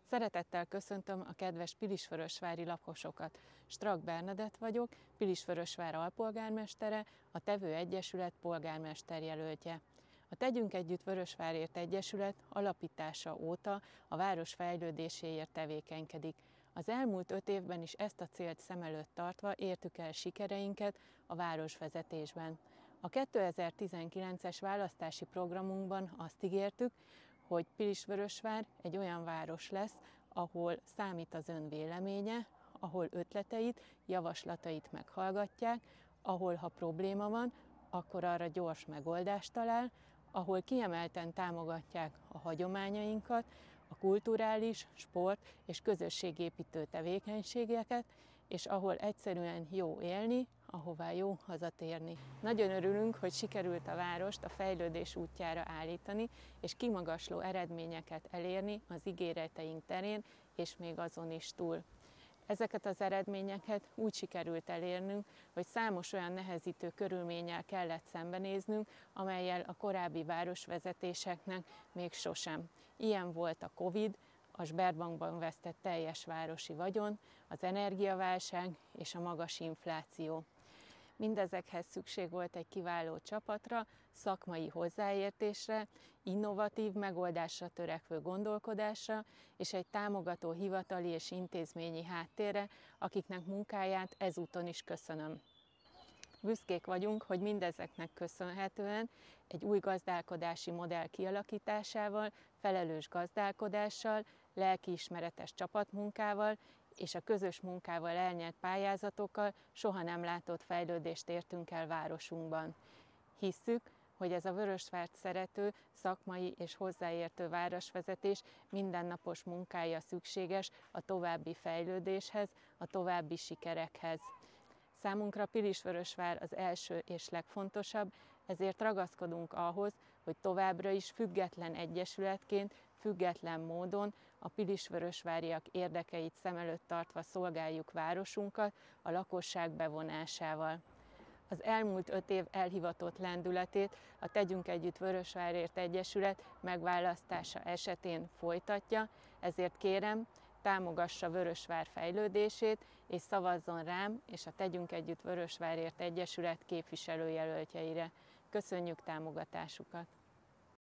Szeretettel köszöntöm a kedves pilisvörösvári lakosokat. Strak Bernadett vagyok, Pilisvörösvár alpolgármestere, a Tevő Egyesület polgármesterjelöltje. A Tegyünk Együtt Vörösvárért Egyesület alapítása óta a város fejlődéséért tevékenykedik. Az elmúlt 5 évben is ezt a célt szem előtt tartva értük el sikereinket a városvezetésben. A 2019-es választási programunkban azt ígértük, hogy Pilisvörösvár egy olyan város lesz, ahol számít az ön véleménye, ahol ötleteit, javaslatait meghallgatják, ahol ha probléma van, akkor arra gyors megoldást talál, ahol kiemelten támogatják a hagyományainkat, a kulturális, sport és közösségépítő tevékenységeket, és ahol egyszerűen jó élni, ahová jó hazatérni. Nagyon örülünk, hogy sikerült a várost a fejlődés útjára állítani, és kimagasló eredményeket elérni az ígéreteink terén, és még azon is túl. Ezeket az eredményeket úgy sikerült elérnünk, hogy számos olyan nehezítő körülménnyel kellett szembenéznünk, amellyel a korábbi városvezetéseknek még sosem. Ilyen volt a Covid, a Sberbankban vesztett teljes városi vagyon, az energiaválság és a magas infláció. Mindezekhez szükség volt egy kiváló csapatra, szakmai hozzáértésre, innovatív megoldásra törekvő gondolkodásra és egy támogató hivatali és intézményi háttérre, akiknek munkáját ezúton is köszönöm. Büszkék vagyunk, hogy mindezeknek köszönhetően egy új gazdálkodási modell kialakításával, felelős gazdálkodással, lelkiismeretes csapatmunkával és a közös munkával elnyert pályázatokkal soha nem látott fejlődést értünk el városunkban. Hisszük, hogy ez a Vörösvárt szerető, szakmai és hozzáértő városvezetés mindennapos munkája szükséges a további fejlődéshez, a további sikerekhez. Számunkra Pilisvörösvár az első és legfontosabb, ezért ragaszkodunk ahhoz, hogy továbbra is független egyesületként, független módon a pilisvörösváriak érdekeit szem előtt tartva szolgáljuk városunkat a lakosság bevonásával. Az elmúlt 5 év elhivatott lendületét a Tegyünk Együtt Vörösvárért Egyesület megválasztása esetén folytatja, ezért kérem, támogassa Vörösvár fejlődését, és szavazzon rám és a Tegyünk Együtt Vörösvárért Egyesület képviselőjelöltjeire. Köszönjük támogatásukat!